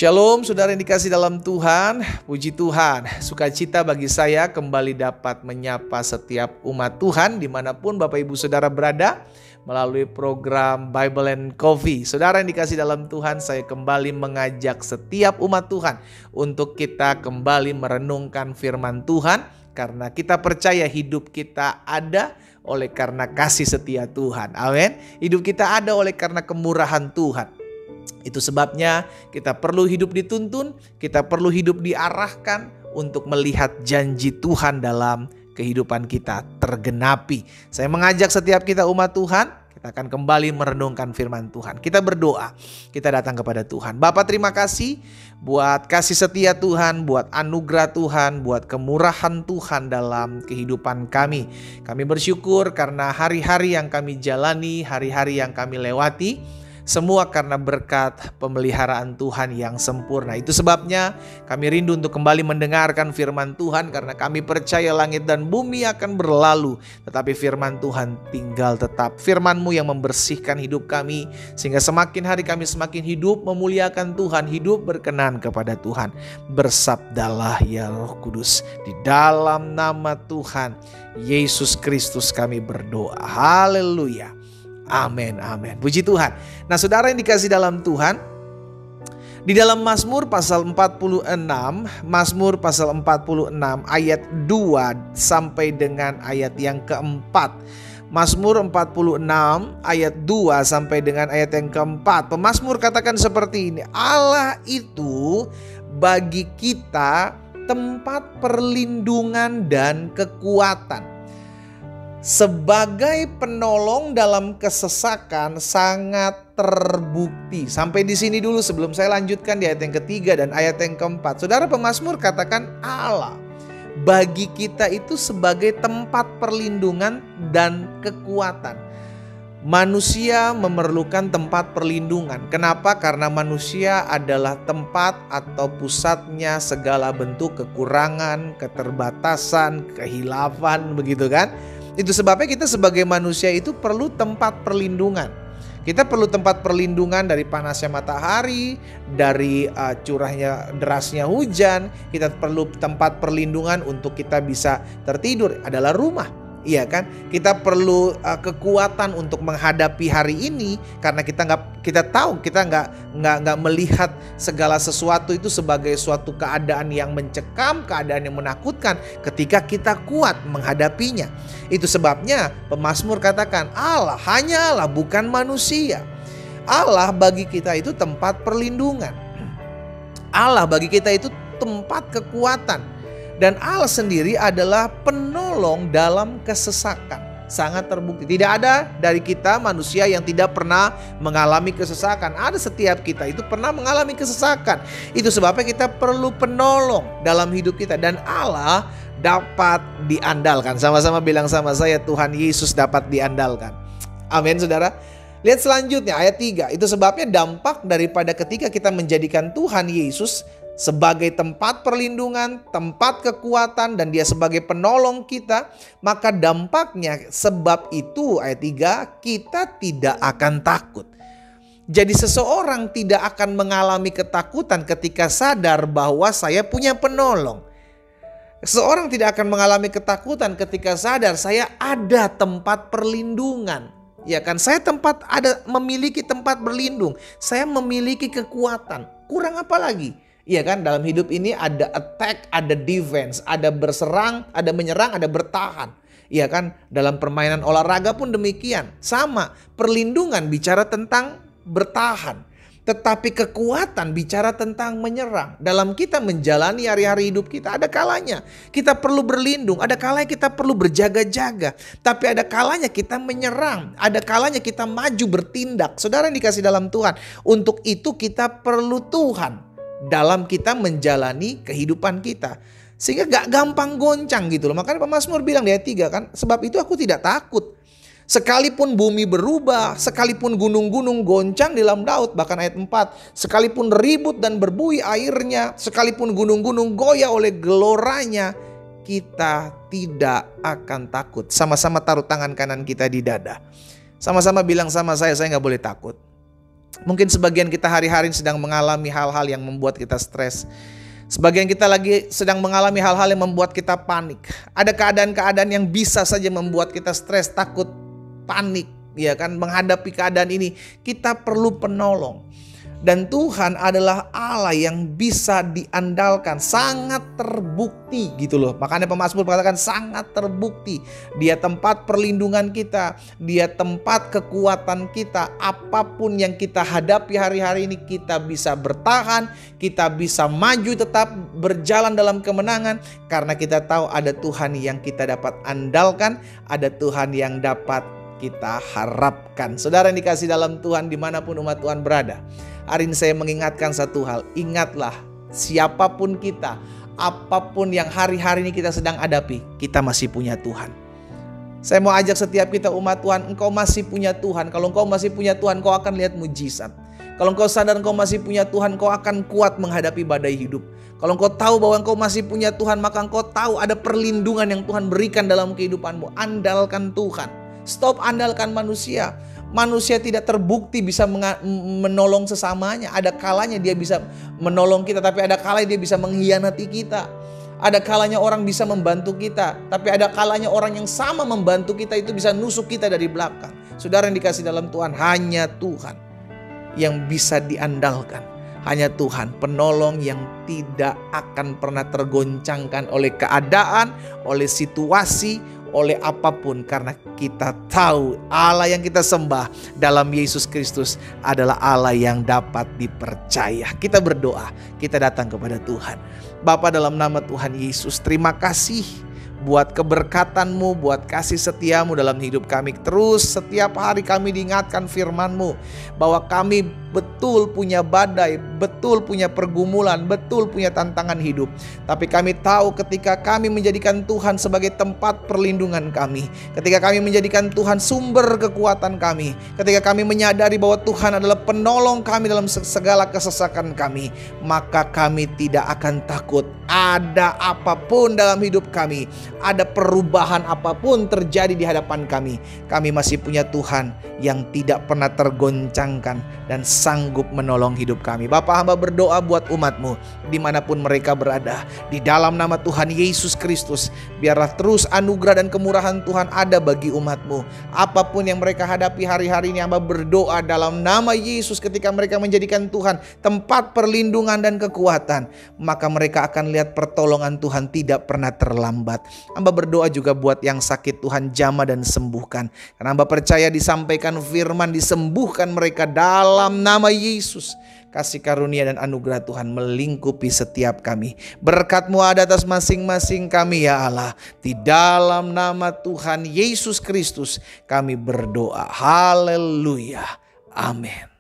Shalom saudara yang dikasih dalam Tuhan, puji Tuhan, sukacita bagi saya kembali dapat menyapa setiap umat Tuhan dimanapun Bapak Ibu Saudara berada melalui program Bible and Coffee. Saudara yang dikasih dalam Tuhan, saya kembali mengajak setiap umat Tuhan untuk kita kembali merenungkan firman Tuhan karena kita percaya hidup kita ada oleh karena kasih setia Tuhan. Amin. Hidup kita ada oleh karena kemurahan Tuhan. Itu sebabnya kita perlu hidup dituntun, kita perlu hidup diarahkan untuk melihat janji Tuhan dalam kehidupan kita tergenapi. Saya mengajak setiap kita umat Tuhan, kita akan kembali merenungkan firman Tuhan. Kita berdoa, kita datang kepada Tuhan. Bapa, terima kasih buat kasih setia Tuhan, buat anugerah Tuhan, buat kemurahan Tuhan dalam kehidupan kami. Kami bersyukur karena hari-hari yang kami jalani, hari-hari yang kami lewati, semua karena berkat pemeliharaan Tuhan yang sempurna. Itu sebabnya kami rindu untuk kembali mendengarkan firman Tuhan karena kami percaya langit dan bumi akan berlalu, tetapi firman Tuhan tinggal tetap. Firman-Mu yang membersihkan hidup kami sehingga semakin hari kami semakin hidup memuliakan Tuhan, hidup berkenan kepada Tuhan. Bersabdalah ya Roh Kudus, di dalam nama Tuhan Yesus Kristus kami berdoa. Haleluya. Amin, amin. Puji Tuhan. Nah, saudara yang dikasih dalam Tuhan, di dalam Mazmur pasal 46, Mazmur pasal 46 ayat 2 sampai dengan ayat yang keempat. Mazmur 46 ayat 2 sampai dengan ayat yang keempat. Pemazmur katakan seperti ini: Allah itu bagi kita tempat perlindungan dan kekuatan. Sebagai penolong dalam kesesakan sangat terbukti. Sampai di sini dulu sebelum saya lanjutkan di ayat yang ketiga dan ayat yang keempat. Saudara pemazmur katakan Allah bagi kita itu sebagai tempat perlindungan dan kekuatan. Manusia memerlukan tempat perlindungan. Kenapa? Karena manusia adalah tempat atau pusatnya segala bentuk kekurangan, keterbatasan, kehilafan, begitu kan? Itu sebabnya kita sebagai manusia itu perlu tempat perlindungan. Kita perlu tempat perlindungan dari panasnya matahari, dari curahnya derasnya hujan. Kita perlu tempat perlindungan untuk kita bisa tertidur, adalah rumah. Iya kan? Kita perlu kekuatan untuk menghadapi hari ini karena kita tahu kita nggak melihat segala sesuatu itu sebagai suatu keadaan yang mencekam, keadaan yang menakutkan ketika kita kuat menghadapinya. Itu sebabnya pemazmur katakan Allah, hanya Allah, bukan manusia. Allah bagi kita itu tempat perlindungan. Allah bagi kita itu tempat kekuatan. Dan Allah sendiri adalah penolong dalam kesesakan. Sangat terbukti. Tidak ada dari kita manusia yang tidak pernah mengalami kesesakan. Ada setiap kita itu pernah mengalami kesesakan. Itu sebabnya kita perlu penolong dalam hidup kita. Dan Allah dapat diandalkan. Sama-sama bilang sama saya, Tuhan Yesus dapat diandalkan. Amin, saudara. Lihat selanjutnya ayat 3. Itu sebabnya dampak daripada ketika kita menjadikan Tuhan Yesus sebagai tempat perlindungan, tempat kekuatan, dan Dia sebagai penolong kita, maka dampaknya sebab itu ayat 3, kita tidak akan takut. Jadi seseorang tidak akan mengalami ketakutan ketika sadar bahwa saya punya penolong. Seseorang tidak akan mengalami ketakutan ketika sadar saya ada tempat perlindungan. Ya kan, saya memiliki tempat berlindung, saya memiliki kekuatan. Kurang apa lagi? Iya kan, dalam hidup ini ada attack, ada defense, ada berserang, ada menyerang, ada bertahan. Iya kan, dalam permainan olahraga pun demikian. Sama, perlindungan bicara tentang bertahan. Tetapi kekuatan bicara tentang menyerang. Dalam kita menjalani hari-hari hidup kita, ada kalanya kita perlu berlindung, ada kalanya kita perlu berjaga-jaga. Tapi ada kalanya kita menyerang, ada kalanya kita maju bertindak. Saudara yang dikasih dalam Tuhan, untuk itu kita perlu Tuhan dalam kita menjalani kehidupan kita. Sehingga gak gampang goncang gitu loh. Makanya pemazmur bilang di ayat 3 kan, sebab itu aku tidak takut. Sekalipun bumi berubah, sekalipun gunung-gunung goncang di dalam laut. Bahkan ayat 4, sekalipun ribut dan berbuih airnya, sekalipun gunung-gunung goyah oleh geloranya, kita tidak akan takut. Sama-sama taruh tangan kanan kita di dada. Sama-sama bilang sama saya gak boleh takut. Mungkin sebagian kita hari-hari sedang mengalami hal-hal yang membuat kita stres. Sebagian kita lagi sedang mengalami hal-hal yang membuat kita panik. Ada keadaan-keadaan yang bisa saja membuat kita stres, takut, panik, ya kan, menghadapi keadaan ini. Kita perlu penolong. Dan Tuhan adalah Allah yang bisa diandalkan, sangat terbukti gitu loh. Makanya pemazmur mengatakan sangat terbukti. Dia tempat perlindungan kita, dia tempat kekuatan kita. Apapun yang kita hadapi hari-hari ini, kita bisa bertahan, kita bisa maju tetap berjalan dalam kemenangan. Karena kita tahu ada Tuhan yang kita dapat andalkan, ada Tuhan yang dapat kita harapkan. Saudara yang dikasih dalam Tuhan dimanapun umat Tuhan berada, hari ini saya mengingatkan satu hal. Ingatlah, siapapun kita, apapun yang hari-hari ini kita sedang hadapi, kita masih punya Tuhan. Saya mau ajak setiap kita umat Tuhan, engkau masih punya Tuhan. Kalau engkau masih punya Tuhan, kau akan lihat mujizat. Kalau engkau sadar engkau masih punya Tuhan, kau akan kuat menghadapi badai hidup. Kalau engkau tahu bahwa engkau masih punya Tuhan, maka engkau tahu ada perlindungan yang Tuhan berikan dalam kehidupanmu. Andalkan Tuhan. Stop andalkan manusia. Manusia tidak terbukti bisa menolong sesamanya. Ada kalanya dia bisa menolong kita, tapi ada kalanya dia bisa mengkhianati kita. Ada kalanya orang bisa membantu kita, tapi ada kalanya orang yang sama membantu kita itu bisa nusuk kita dari belakang. Saudara yang dikasih dalam Tuhan, hanya Tuhan yang bisa diandalkan. Hanya Tuhan penolong yang tidak akan pernah tergoncangkan oleh keadaan, oleh situasi, oleh apapun, karena kita tahu Allah yang kita sembah dalam Yesus Kristus adalah Allah yang dapat dipercaya. Kita berdoa, kita datang kepada Tuhan. Bapa, dalam nama Tuhan Yesus, terima kasih buat keberkatan-Mu, buat kasih setia-Mu dalam hidup kami. Terus setiap hari kami diingatkan firman-Mu bahwa kami betul punya badai, betul punya pergumulan, betul punya tantangan hidup. Tapi kami tahu ketika kami menjadikan Tuhan sebagai tempat perlindungan kami, ketika kami menjadikan Tuhan sumber kekuatan kami, ketika kami menyadari bahwa Tuhan adalah penolong kami dalam segala kesesakan kami, maka kami tidak akan takut. Ada apapun dalam hidup kami, ada perubahan apapun terjadi di hadapan kami, kami masih punya Tuhan yang tidak pernah tergoncangkan dan sanggup menolong hidup kami. Bapa, hamba berdoa buat umat-Mu dimanapun mereka berada. Di dalam nama Tuhan Yesus Kristus, biarlah terus anugerah dan kemurahan Tuhan ada bagi umat-Mu. Apapun yang mereka hadapi hari-hari ini, hamba berdoa dalam nama Yesus, ketika mereka menjadikan Tuhan tempat perlindungan dan kekuatan, maka mereka akan lihat pertolongan Tuhan tidak pernah terlambat. Hamba berdoa juga buat yang sakit, Tuhan jamah dan sembuhkan. Karena hamba percaya disampaikan firman, disembuhkan mereka dalam nama Yesus. Kasih karunia dan anugerah Tuhan melingkupi setiap kami. Berkat-Mu ada atas masing-masing kami ya Allah. Di dalam nama Tuhan Yesus Kristus kami berdoa. Haleluya. Amin.